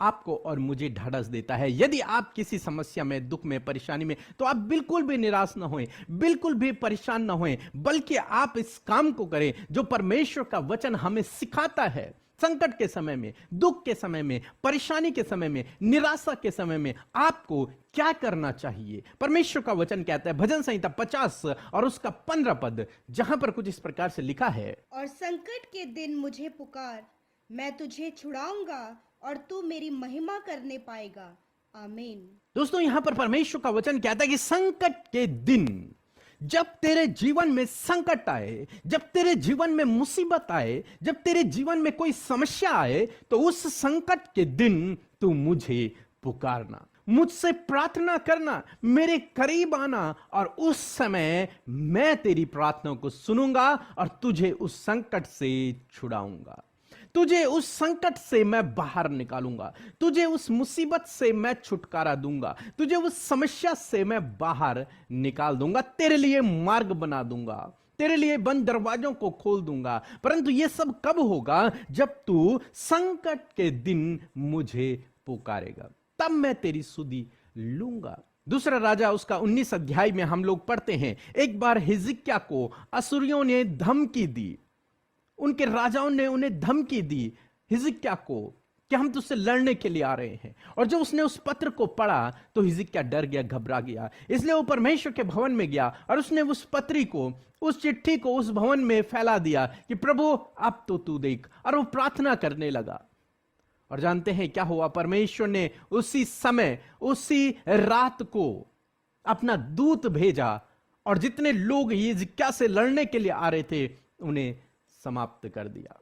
आपको और मुझे ढाढ़स देता है। यदि आप किसी समस्या में, दुख में, परेशानी में, तो आप बिल्कुल भी निराश ना होएं, बिल्कुल भी परेशान ना होएं, बल्कि आप इस काम को करें जो परमेश्वर का वचन हमें सिखाता है। संकट के समय में, दुख के समय में, परेशानी के समय में, निराशा के समय में आपको क्या करना चाहिए? परमेश्वर का वचन कहता है भजन संहिता 50 और उसका 15 पद, जहां पर कुछ इस प्रकार से लिखा है, और संकट के दिन मुझे पुकार, मैं तुझे छुड़ाऊंगा और तू मेरी महिमा करने पाएगा। आमीन। दोस्तों, यहां पर परमेश्वर का वचन कहता है कि संकट के दिन, जब तेरे जीवन में संकट आए, जब तेरे जीवन में मुसीबत आए, जब तेरे जीवन में कोई समस्या आए, तो उस संकट के दिन तू मुझे पुकारना, मुझसे प्रार्थना करना, मेरे करीब आना, और उस समय मैं तेरी प्रार्थना को सुनूंगा और तुझे उस संकट से छुड़ाऊंगा, तुझे उस संकट से मैं बाहर निकालूंगा, तुझे उस मुसीबत से मैं छुटकारा दूंगा, तुझे उस समस्या से मैं बाहर निकाल दूंगा, तेरे लिए मार्ग बना दूंगा, तेरे लिए बंद दरवाजों को खोल दूंगा। परंतु यह सब कब होगा? जब तू संकट के दिन मुझे पुकारेगा, तब मैं तेरी सुधि लूंगा। दूसरा राजा उसका 19 अध्याय में हम लोग पढ़ते हैं, एक बार हिजकिय्याह को अश्शूरियों ने धमकी दी, उनके राजाओं ने उन्हें धमकी दी हिजकिय्याह को कि हम तुझसे लड़ने के लिए आ रहे हैं। और जब उसने उस पत्र को पढ़ा तो हिजकिय्याह डर गया, घबरा गया, इसलिए वो परमेश्वर के भवन में गया और उसने उस पत्री को, उस चिट्ठी को उस भवन में फैला दिया कि प्रभु अब तो तू देख, और वो प्रार्थना करने लगा। और जानते हैं क्या हुआ? परमेश्वर ने उसी समय, उसी रात को अपना दूत भेजा और जितने लोग हिजकिय्याह से लड़ने के लिए आ रहे थे उन्हें समाप्त कर दिया।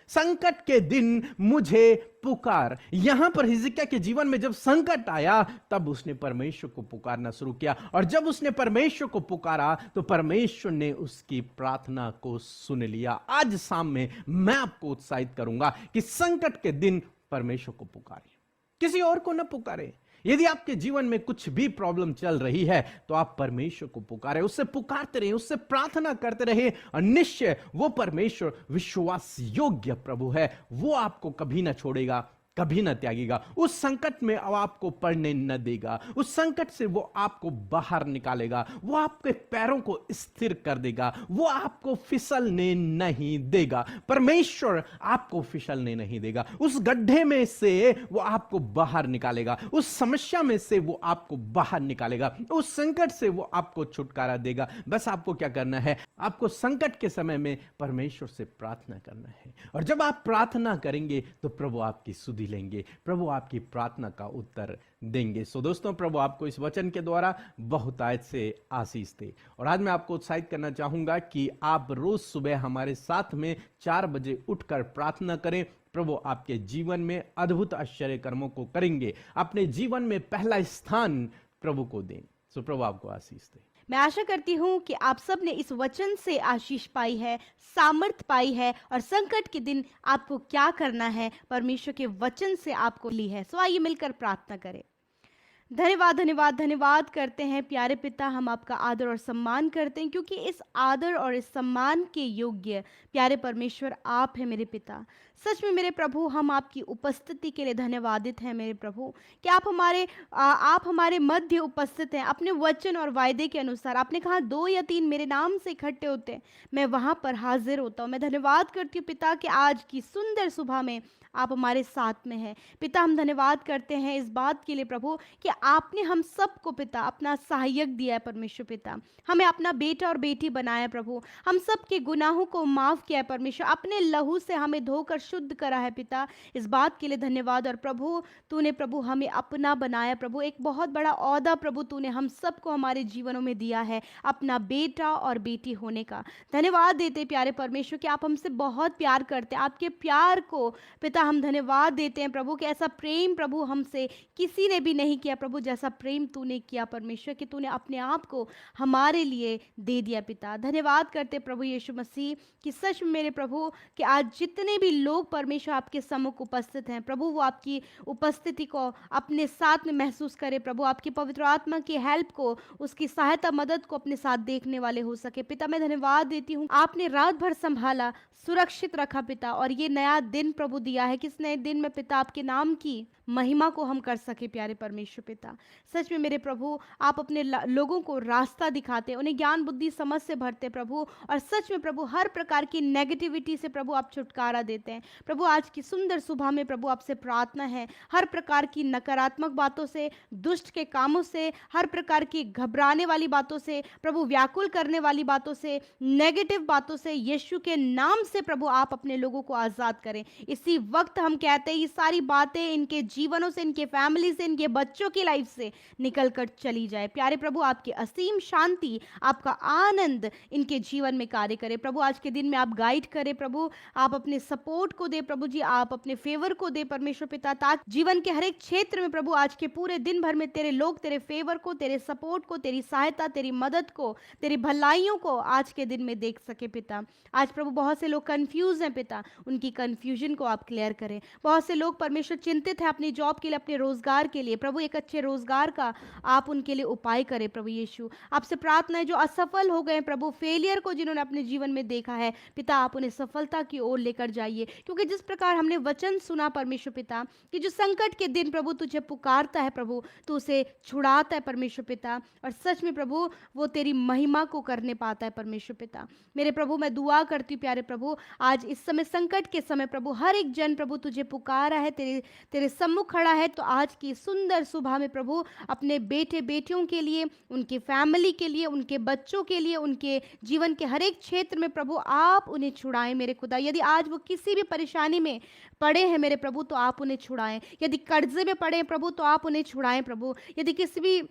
संकट के दिन मुझे पुकार। यहां पर हिजकिय्याह के जीवन में जब संकट आया तब उसने परमेश्वर को पुकारना शुरू किया, और जब उसने परमेश्वर को पुकारा तो परमेश्वर ने उसकी प्रार्थना को सुन लिया। आज शाम में मैं आपको उत्साहित करूंगा कि संकट के दिन परमेश्वर को पुकारें, किसी और को न पुकारें। यदि आपके जीवन में कुछ भी प्रॉब्लम चल रही है तो आप परमेश्वर को पुकारें, उससे पुकारते रहिए, उससे प्रार्थना करते रहिए, और निश्चय वो परमेश्वर विश्वास योग्य प्रभु है, वो आपको कभी ना छोड़ेगा, कभी न त्यागेगा। उस संकट में अब आपको पड़ने न देगा, उस संकट से वो आपको बाहर निकालेगा, वो आपके पैरों को स्थिर कर देगा, वो आपको फिसलने नहीं देगा। परमेश्वर आपको फिसलने नहीं देगा। उस गड्ढे में से वो आपको बाहर निकालेगा, उस समस्या में से वो आपको बाहर निकालेगा, उस संकट से वो आपको छुटकारा देगा। बस आपको क्या करना है? आपको संकट के समय में परमेश्वर से प्रार्थना करना है, और जब आप प्रार्थना करेंगे तो प्रभु आपकी सुधि लेंगे, प्रभु आपकी प्रार्थना का उत्तर देंगे। सो दोस्तों, प्रभु आपको इस वचन के द्वारा बहुतायत से आशीष दे। और आज मैं आपको उत्साहित करना चाहूंगा कि आप रोज सुबह हमारे साथ में 4 बजे उठकर प्रार्थना करें। प्रभु आपके जीवन में अद्भुत आश्चर्य कर्मों को करेंगे, अपने जीवन में पहला स्थान प्रभु को दें। सो प्रभु आपको आशीष दे। मैं आशा करती हूँ कि आप सब ने इस वचन से आशीष पाई है, सामर्थ पाई है, और संकट के दिन आपको क्या करना है परमेश्वर के वचन से आपको ली है। सो आइए मिलकर प्रार्थना करें। धन्यवाद धन्यवाद धन्यवाद करते हैं प्यारे पिता, हम आपका आदर और सम्मान करते हैं, क्योंकि इस आदर और इस सम्मान के योग्य प्यारे परमेश्वर आप हैं मेरे पिता। सच में मेरे प्रभु, हम आपकी उपस्थिति के लिए धन्यवादित हैं मेरे प्रभु, कि आप हमारे मध्य उपस्थित हैं। अपने वचन और वायदे के अनुसार आपने कहा 2 या 3 मेरे नाम से इकट्ठे होते हैं, मैं वहाँ पर हाजिर होता हूँ। मैं धन्यवाद करती हूँ पिता कि आज की सुंदर सुबह में आप हमारे साथ में हैं पिता। हम धन्यवाद करते हैं इस बात के लिए प्रभु कि आपने हम सबको पिता अपना सहायक दिया है परमेश्वर पिता, हमें अपना बेटा और बेटी बनाया प्रभु, हम सबके गुनाहों को माफ़ किया है परमेश्वर, अपने लहू से हमें धोकर शुद्ध करा है पिता। इस बात के लिए धन्यवाद। और प्रभु तूने प्रभु हमें अपना बनाया प्रभु, एक बहुत बड़ा औहदा प्रभु तूने हम सबको हमारे जीवनों में दिया है, अपना बेटा और बेटी होने का। धन्यवाद देते प्यारे परमेश्वर कि आप हमसे बहुत प्यार करते हैं। आपके प्यार को पिता हम धन्यवाद देते हैं प्रभु कि ऐसा प्रेम प्रभु हमसे किसी ने भी नहीं किया प्रभु, जैसा प्रेम तूने किया परमेश्वर, कि तूने अपने आप को हमारे लिए दे दिया पिता। धन्यवाद करते प्रभु यीशु मसीह कि सच में मेरे प्रभु कि आज जितने भी लोग परमेश्वर आपके सम्मुख उपस्थित हैं प्रभु, वो आपकी उपस्थिति को अपने साथ में महसूस करे प्रभु, आपकी पवित्र आत्मा की हेल्प को, उसकी सहायता मदद को अपने साथ देखने वाले हो सके पिता। मैं धन्यवाद देती हूँ, आपने रात भर संभाला, सुरक्षित रखा पिता, और ये नया दिन प्रभु दिया है है कि इस नए दिन में पिता आपके नाम की महिमा को हम कर सके। प्यारे परमेश्वर पिता, सच में मेरे प्रभु, आप अपने लोगों को रास्ता दिखाते, उन्हें ज्ञान बुद्धि समझ से भरते प्रभु, और सच में प्रभु हर प्रकार की नेगेटिविटी से प्रभु आप छुटकारा देते हैं। प्रभु आज की सुंदर सुबह में प्रभु आपसे प्रार्थना है, हर प्रकार की नकारात्मक बातों से, दुष्ट के कामों से, हर प्रकार की घबराने वाली बातों से, प्रभु व्याकुल करने वाली बातों से, नेगेटिव बातों से, यीशु के नाम से प्रभु आप अपने लोगों को आजाद करें। इसी वक्त हम कहते हैं ये सारी बातें इनके जीवनों से, इनके फैमिली से, इनके बच्चों की लाइफ से निकल कर चली जाए। प्यारे प्रभु, आपकी असीम शांति, आपका आनंद इनके जीवन में कार्य करे। प्रभु आज के दिन में आप गाइड करें प्रभु, आप अपने सपोर्ट को दे प्रभु जी, आप अपने फेवर को दे परमेश्वर पिता, ताकि जीवन के हर एक क्षेत्र में प्रभु आज के पूरे दिन भर में तेरे लोग तेरे फेवर को, तेरे सपोर्ट को, तेरी सहायता, तेरी मदद को, तेरी भलाइयों को आज के दिन में देख सके पिता। आज प्रभु बहुत से लोग कंफ्यूज हैं पिता, उनकी कंफ्यूजन को आप क्लियर करें। बहुत से लोग परमेश्वर चिंतित है अपनी जॉब के लिए, अपने रोजगार के लिए, प्रभु एक अच्छे रोजगार का आप उनके लिए उपाय करें प्रभु यीशु। आपसे प्रार्थना है जो असफल हो गए प्रभु, फेलियर को जिन्होंने अपने जीवन में देखा है पिता, आप उन्हें सफलता की ओर लेकर जाइए, क्योंकि जिस प्रकार हमने वचन सुना परमेश्वर पिता कि जो संकट के दिन प्रभु तुझे पुकारता है प्रभु, तो उसे छुड़ाता है परमेश्वर पिता, और सच में प्रभु वो तेरी महिमा को करने पाता है परमेश्वर पिता। मेरे प्रभु मैं दुआ करती हूँ प्यारे प्रभु, आज इस समय संकट के समय प्रभु हर एक जन प्रभु तुझे पुकारा है, तेरे सम्मुख खड़ा है, तो आज की सुंदर सुबह में प्रभु अपने बेटे बेटियों के लिए, उनके फैमिली के लिए, उनके बच्चों के लिए, उनके जीवन के हर एक क्षेत्र में प्रभु आप उन्हें छुड़ाएं मेरे खुदा। यदि आज वो किसी भी परेशानी में पड़े हैं मेरे प्रभु तो आप उन्हें छुड़ाएं, यदि कर्जे में पड़े हैं प्रभु तो आप उन्हें छुड़ाएं प्रभु, यदि किसी भी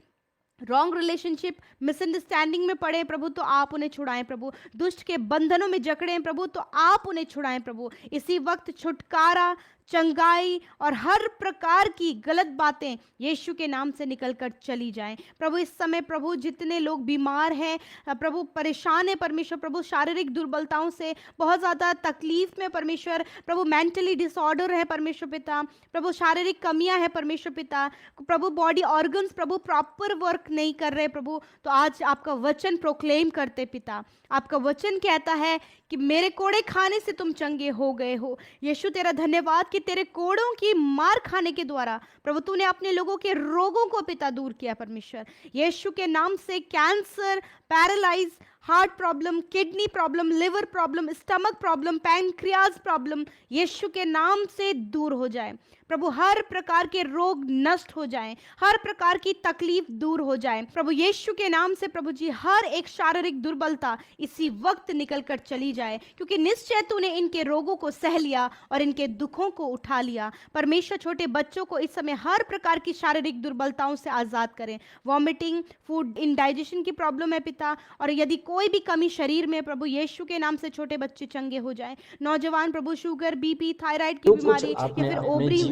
रॉन्ग रिलेशनशिप मिसअंडरस्टैंडिंग में पड़े प्रभु तो आप उन्हें छुड़ाएं प्रभु, दुष्ट के बंधनों में जकड़े हैं प्रभु तो आप उन्हें छुड़ाएं प्रभु। इसी वक्त छुटकारा, चंगाई और हर प्रकार की गलत बातें यीशु के नाम से निकलकर चली जाएं प्रभु। इस समय प्रभु जितने लोग बीमार हैं प्रभु, परेशान है परमेश्वर प्रभु, शारीरिक दुर्बलताओं से बहुत ज़्यादा तकलीफ में परमेश्वर प्रभु, मेंटली डिसऑर्डर है परमेश्वर पिता प्रभु, शारीरिक कमियां हैं परमेश्वर पिता प्रभु, बॉडी ऑर्गन्स प्रभु प्रॉपर वर्क नहीं कर रहे प्रभु, तो आज आपका वचन प्रोक्लेम करते पिता। आपका वचन कहता है कि मेरे कोड़े खाने से तुम चंगे हो गए हो। यीशु तेरा धन्यवाद कि तेरे कोड़ों की मार खाने के द्वारा प्रभु तूने अपने लोगों के रोगों को पिता दूर किया परमेश्वर। यीशु के नाम से cancer, paralyse, heart problem, kidney problem, liver problem, stomach problem, pancreas problem Yeshu के नाम से दूर हो जाए प्रभु। हर प्रकार के रोग नष्ट हो जाएं, हर प्रकार की तकलीफ दूर हो जाए प्रभु यीशु के नाम से प्रभु जी। हर एक शारीरिक दुर्बलता इसी वक्त निकल कर चली जाए, क्योंकि निश्चय तूने इनके रोगों को सह लिया और इनके दुखों को उठा लिया परमेश्वर। छोटे बच्चों को इस समय हर प्रकार की शारीरिक दुर्बलताओं से आजाद करें। वॉमिटिंग, फूड इंडाइजेशन की प्रॉब्लम है पिता, और यदि कोई भी कमी शरीर में प्रभु यीशु के नाम से छोटे बच्चे चंगे हो जाएं। नौजवान प्रभु शुगर, बीपी, थायराइड की बीमारी या फिर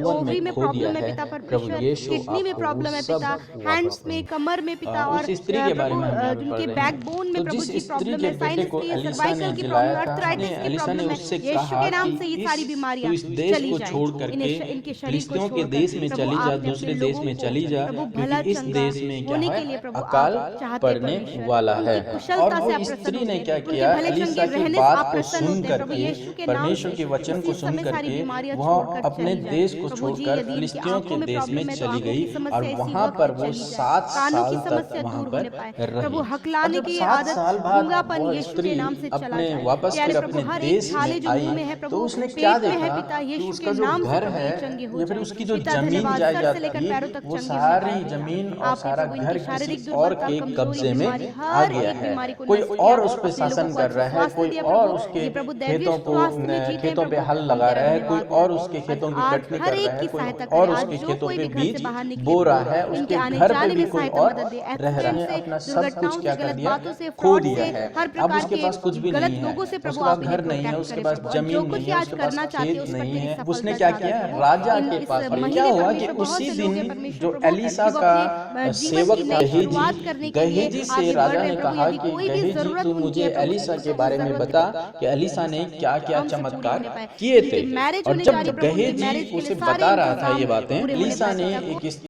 ओवरी में प्रॉब्लम है पिता परमेश्वर, किडनी में प्रॉब्लम है पिता, हैंड्स में, कमर में पिता, और उनके बैकबोन में प्रभु जी प्रॉब्लम है, साइनस की, सर्वाइकल की प्रॉब्लम, अर्थराइटिस की प्रॉब्लम है। यीशु के नाम से ये सारी बीमारियां चली जाएं, इनके शरीर को छोड़ देश में चली जा, दूसरे देश में चली जा, क्योंकि इस देश में क्या है, अकाल पड़ने वाला है। और वो स्त्री ने क्या किया, एलिसा की बात को सुन करके, परमेश्वर के वचन को सुन करके वह अपने देश को छोड़कर फिलिस्तीनियों के देश में चली गई, और वहां पर वो 7 साल तक वहां पर रही। और जब 7 साल बाद वो स्त्री अपने वापस फिर अपने देश में आई, तो उसने क्या देखा कि उसका जो घर है या फिर उसकी जो जमीन जायदाद थी, वो सारी जमीन और सारा घर किसी और के कब्जे में आ गया है। कोई और उस पे शासन कर रहा है, कोई और उसके खेतों पे हल लगा रहा है, कोई और उसके खेतों की कटनी कर रहा है, कोई और उसके खेतों पे बीज बो रहा है, उसके घर पे भी कोई और रह रहा है। अपना सब कुछ क्या कर दिया, खो दिया है। अब उसके पास कुछ भी नहीं है, उसके पास घर नहीं है, उसके पास जमीन नहीं है, उसके पास खेत नहीं है। उसने क्या किया, राजा के पास। और क्या हुआ कि उसी दिन जो एलिसा का सेवक था गहेजी से राजा ने कहा कि गहेजी तू मुझे एलिसा के बारे में बता कि एलिसा ने क्या क्या चमत्कार किए थे। और जब गहेजी उसे बता रहा था ये बातें, एलिसा ने एक